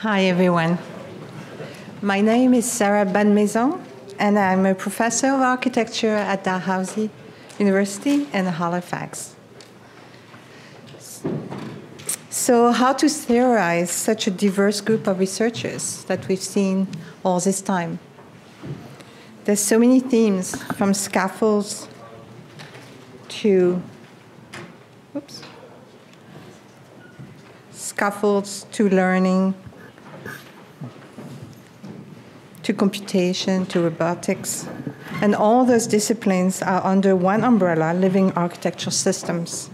Hi, everyone. My name is Sarah Bonnemaison, and I'm a professor of architecture at Dalhousie University in Halifax. So how to theorize such a diverse group of researchers that we've seen all this time? There's so many themes, from scaffolds to learning, to computation, to robotics. And all those disciplines are under one umbrella, living architectural systems.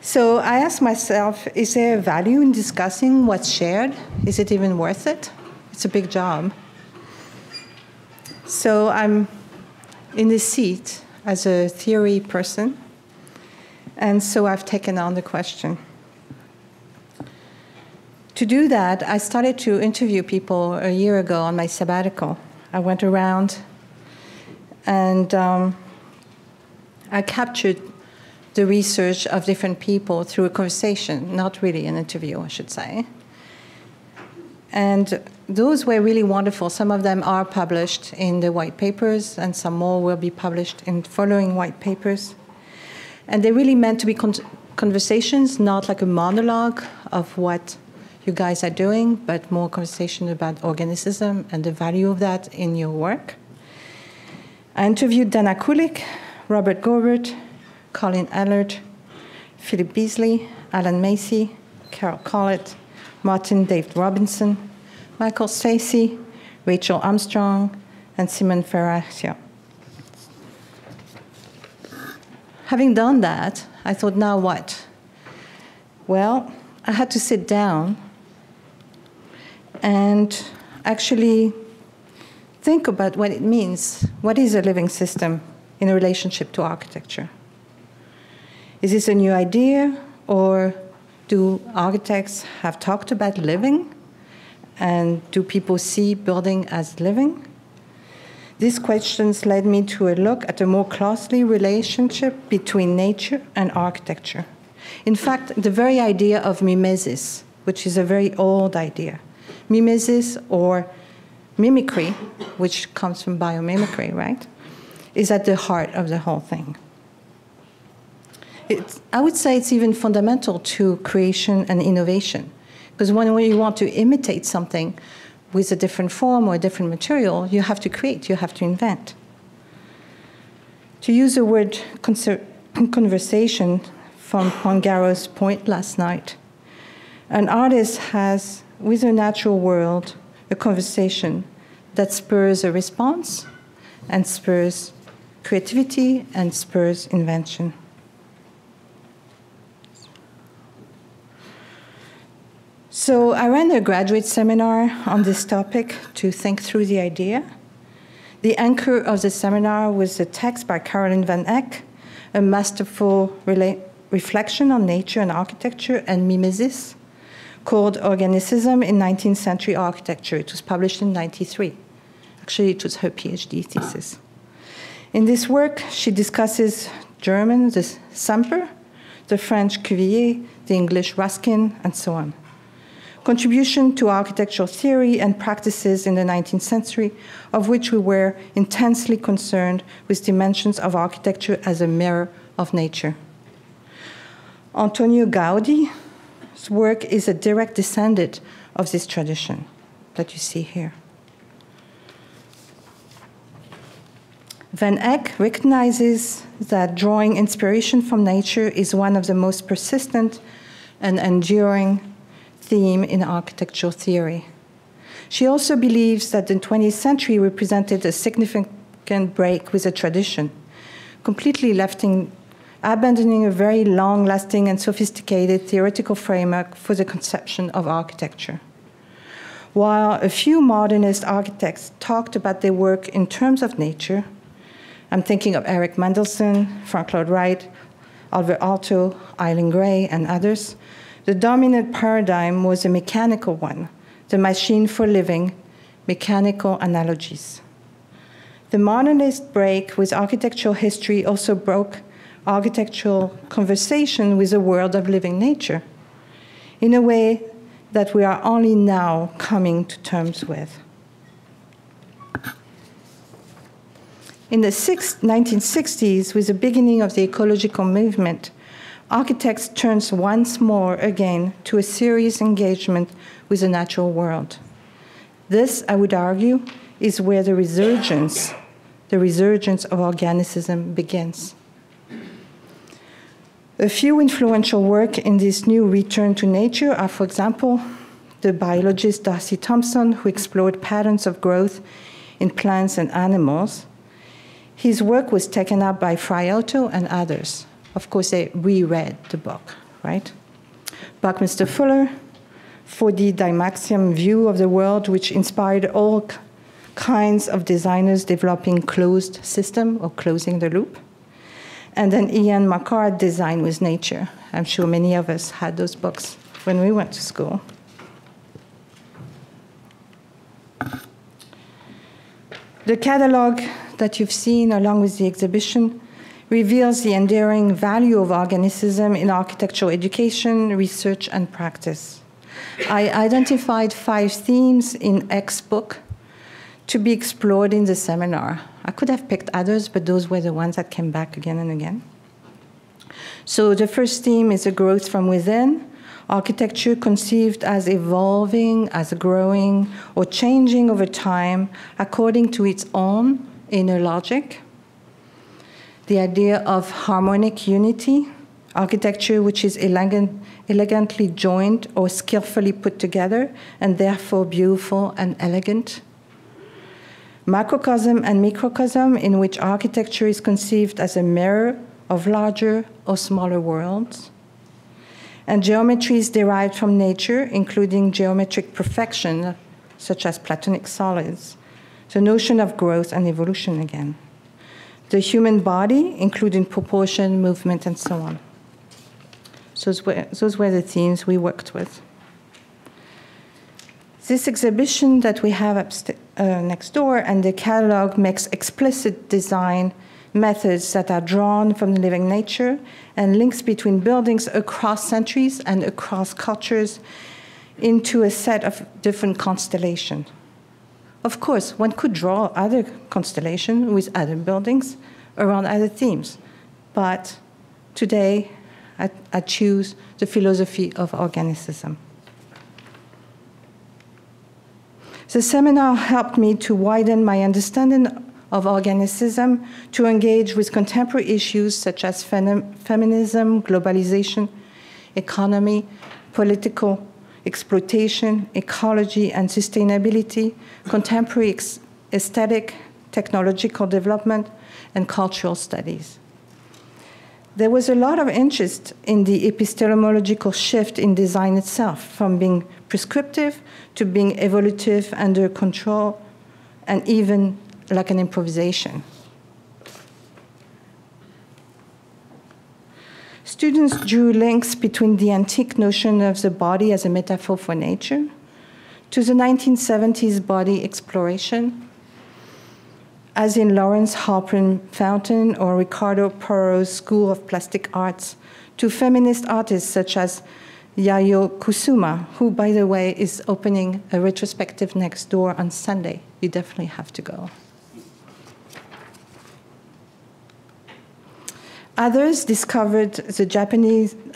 So I asked myself, is there a value in discussing what's shared? Is it even worth it? It's a big job. So I'm in this seat as a theory person, and so I've taken on the question. To do that, I started to interview people a year ago on my sabbatical. I went around and I captured the research of different people through a conversation, not really an interview, I should say. And those were really wonderful. Some of them are published in the white papers, and some more will be published in following white papers. And they really meant to be conversations, not like a monologue of what you guys are doing, but more conversation about organicism and the value of that in your work. I interviewed Dana Kulik, Robert Gorbert, Colin Allard, Philip Beasley, Alan Macy, Carol Collett, Martin David Robinson, Michael Stacey, Rachel Armstrong, and Simon Ferraccio. Having done that, I thought, now what? Well, I had to sit down and actually think about what it means. What is a living system in a relationship to architecture? Is this a new idea, or do architects have talked about living? And do people see building as living? These questions led me to a look at a more closely relationship between nature and architecture. In fact, the very idea of mimesis, which is a very old idea, mimesis or mimicry, which comes from biomimicry, right, is at the heart of the whole thing. I would say it's even fundamental to creation and innovation, because when you want to imitate something with a different form or a different material, you have to create, you have to invent. To use the word conversation from Pongaro's point last night, an artist has, with the natural world, a conversation that spurs a response and spurs creativity and spurs invention. So I ran a graduate seminar on this topic to think through the idea. The anchor of the seminar was a text by Caroline van Eck, a masterful reflection on nature and architecture and mimesis, called Organicism in 19th Century Architecture. It was published in '93. Actually, it was her PhD thesis. In this work, she discusses German, the Samper, the French Cuvier, the English Ruskin, and so on. Contribution to architectural theory and practices in the 19th century, of which we were intensely concerned with dimensions of architecture as a mirror of nature. Antonio Gaudi's work is a direct descendant of this tradition that you see here. Van Eck recognizes that drawing inspiration from nature is one of the most persistent and enduring theme in architectural theory. She also believes that the 20th century represented a significant break with the tradition, completely abandoning a very long-lasting and sophisticated theoretical framework for the conception of architecture. While a few modernist architects talked about their work in terms of nature, I'm thinking of Eric Mendelsohn, Frank Lloyd Wright, Albert Aalto, Eileen Gray, and others, the dominant paradigm was a mechanical one, the machine for living, mechanical analogies. The modernist break with architectural history also broke architectural conversation with the world of living nature. In a way, that we are only now coming to terms with. In the 1960s, with the beginning of the ecological movement, architects turned once more again to a serious engagement with the natural world. This, I would argue, is where the resurgence of organicism begins. A few influential work in this new return to nature are, for example, the biologist Darcy Thompson, who explored patterns of growth in plants and animals. His work was taken up by Friotto and others. Of course, they reread the book, right? Buckminster Fuller, 4D Dymaxion view of the world, which inspired all kinds of designers developing closed system or closing the loop. And then Ian McCart, Design with Nature. I'm sure many of us had those books when we went to school. The catalog that you've seen along with the exhibition reveals the enduring value of organicism in architectural education, research, and practice. I identified 5 themes in Eck's book to be explored in the seminar. I could have picked others, but those were the ones that came back again and again. So the first theme is a growth from within, architecture conceived as evolving, as growing, or changing over time according to its own inner logic. The idea of harmonic unity, architecture which is elegantly joined or skillfully put together, and therefore beautiful and elegant. Macrocosm and microcosm, in which architecture is conceived as a mirror of larger or smaller worlds. And geometries derived from nature, including geometric perfection, such as Platonic solids. The notion of growth and evolution again. The human body, including proportion, movement, and so on. So those were the themes we worked with. This exhibition that we have next door and the catalog makes explicit design methods that are drawn from the living nature and links between buildings across centuries and across cultures into a set of different constellations. Of course, one could draw other constellations with other buildings around other themes, but today I choose the philosophy of organicism. The seminar helped me to widen my understanding of organicism, to engage with contemporary issues such as feminism, globalization, economy, political exploitation, ecology and sustainability, contemporary aesthetic, technological development, and cultural studies. There was a lot of interest in the epistemological shift in design itself, from being prescriptive to being evolutive, under control, and even like an improvisation. Students drew links between the antique notion of the body as a metaphor for nature to the 1970s body exploration, as in Lawrence Halpern Fountain or Ricardo Porro's School of Plastic Arts, to feminist artists such as Yayoi Kusuma, who, by the way, is opening a retrospective next door on Sunday. You definitely have to go. Others discovered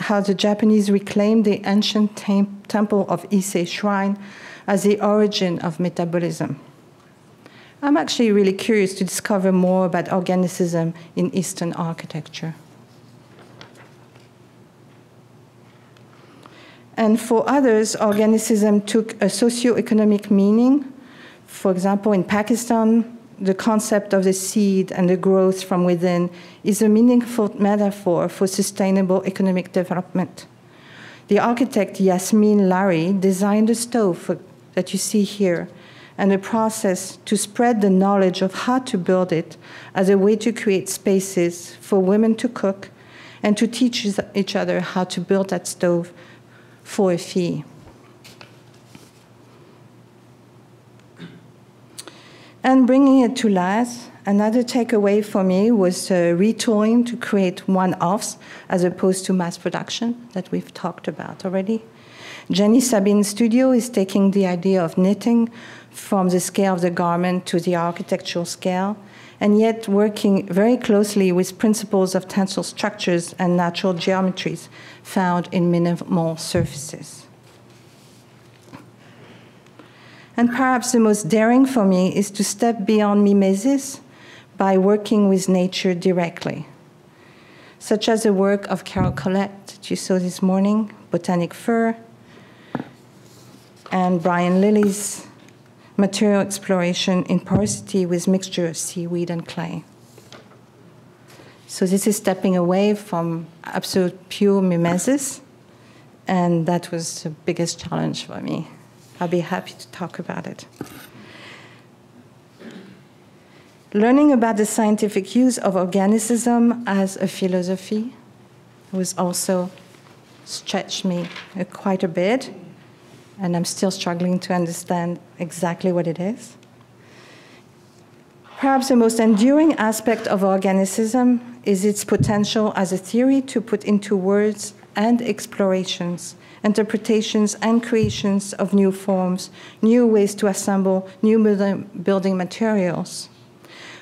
how the Japanese reclaimed the ancient temple of Ise Shrine as the origin of metabolism. I'm actually really curious to discover more about organicism in Eastern architecture. And for others, organicism took a socio-economic meaning. For example, in Pakistan, the concept of the seed and the growth from within is a meaningful metaphor for sustainable economic development. The architect Yasmin Larry designed the stove that you see here, and a process to spread the knowledge of how to build it as a way to create spaces for women to cook and to teach each other how to build that stove for a fee. And bringing it to life, another takeaway for me was retooling to create one-offs as opposed to mass production that we've talked about already. Jenny Sabine's studio is taking the idea of knitting from the scale of the garment to the architectural scale, and yet working very closely with principles of tensile structures and natural geometries found in minimal surfaces. And perhaps the most daring for me is to step beyond mimesis by working with nature directly, such as the work of Carol Collette that you saw this morning, Botanic Fur, and Brian Lilly's material exploration in porosity with mixture of seaweed and clay. So this is stepping away from absolute pure mimesis, and that was the biggest challenge for me. I'll be happy to talk about it. Learning about the scientific use of organicism as a philosophy was also stretched me quite a bit, and I'm still struggling to understand exactly what it is. Perhaps the most enduring aspect of organicism is its potential as a theory to put into words and explorations, interpretations and creations of new forms, new ways to assemble new building materials.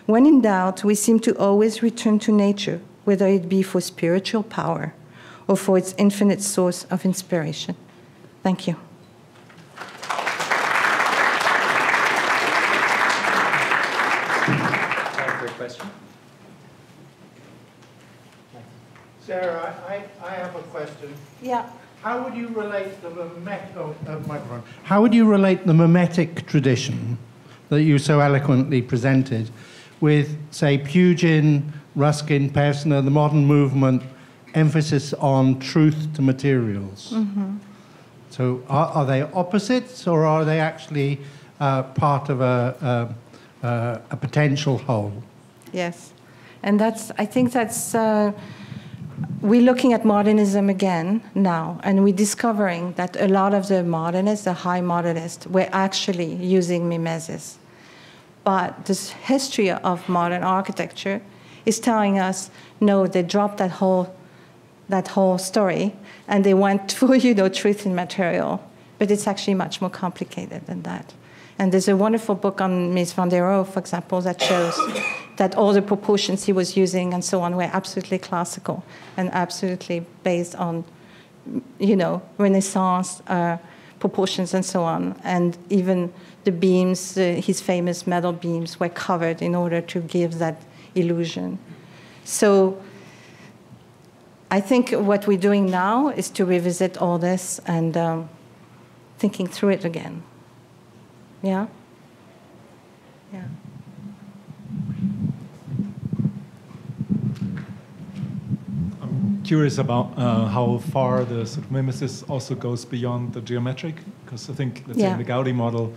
When in doubt, we seem to always return to nature, whether it be for spiritual power or for its infinite source of inspiration. Thank you. Time for a question. Sarah, I have a question. Yeah. How would you relate the How would you relate the mimetic tradition that you so eloquently presented with, say, Pugin, Ruskin, Persner, the modern movement, emphasis on truth to materials? Mm-hmm. So are they opposites, or are they actually part of a potential whole? Yes, and I think that's, we're looking at modernism again now, and we're discovering that a lot of the modernists, the high modernists, were actually using mimesis. But this history of modern architecture is telling us, no, they dropped that whole story, and they went for, truth in material. But it's actually much more complicated than that. And there's a wonderful book on Mies van der Rohe, for example, that shows that all the proportions he was using and so on were absolutely classical and absolutely based on, Renaissance proportions and so on. And even the beams, his famous metal beams, were covered in order to give that illusion. So I think what we're doing now is to revisit all this and thinking through it again. Yeah? Yeah. I'm curious about how far the sort of mimesis also goes beyond the geometric, because I think, let's say in the Gaudi model,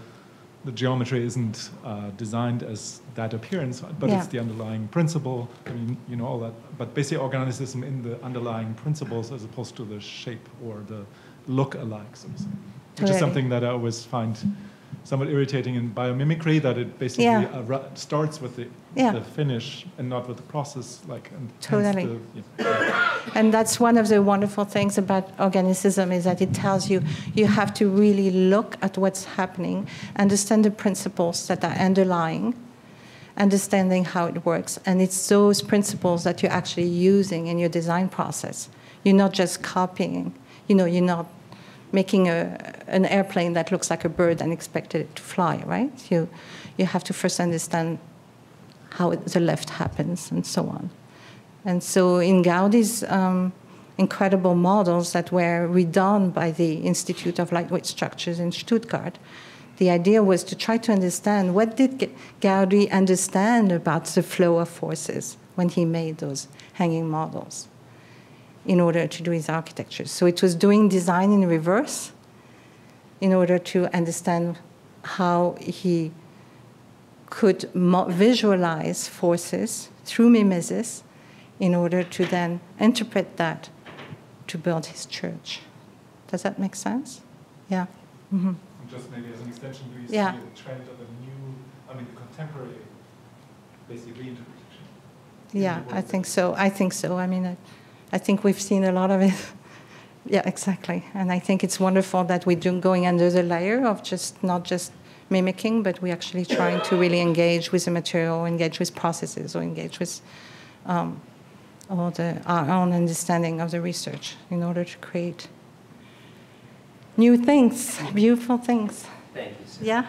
the geometry isn't designed as that appearance, but it's the underlying principle. I mean, all that. But basically, organicism in the underlying principles as opposed to the shape or the look alike, so to say. Which is something that I always find somewhat irritating in biomimicry, that it basically starts with the finish and not with the process. Totally. And that's one of the wonderful things about organicism, is that it tells you have to really look at what's happening, understand the principles that are underlying, understanding how it works. And it's those principles that you're actually using in your design process. You're not just copying. You're not making an airplane that looks like a bird and expected it to fly, right? You have to first understand how the lift happens and so on. And so in Gaudi's incredible models that were redone by the Institute of Lightweight Structures in Stuttgart, the idea was to try to understand what did Gaudi understand about the flow of forces when he made those hanging models in order to do his architecture. So it was doing design in reverse in order to understand how he could visualize forces through mimesis in order to then interpret that to build his church. Does that make sense? Yeah. Mm-hmm. Just maybe as an extension, do you see a trend of a new, the contemporary, basically reinterpretation? Yeah, I think so. I think so. I think we've seen a lot of it Yeah, exactly. And I think it's wonderful that we're going under the layer of not just mimicking, but we're actually trying to really engage with the material, engage with processes, or engage with our own understanding of the research in order to create new things, beautiful things. Thank you, sir. Yeah?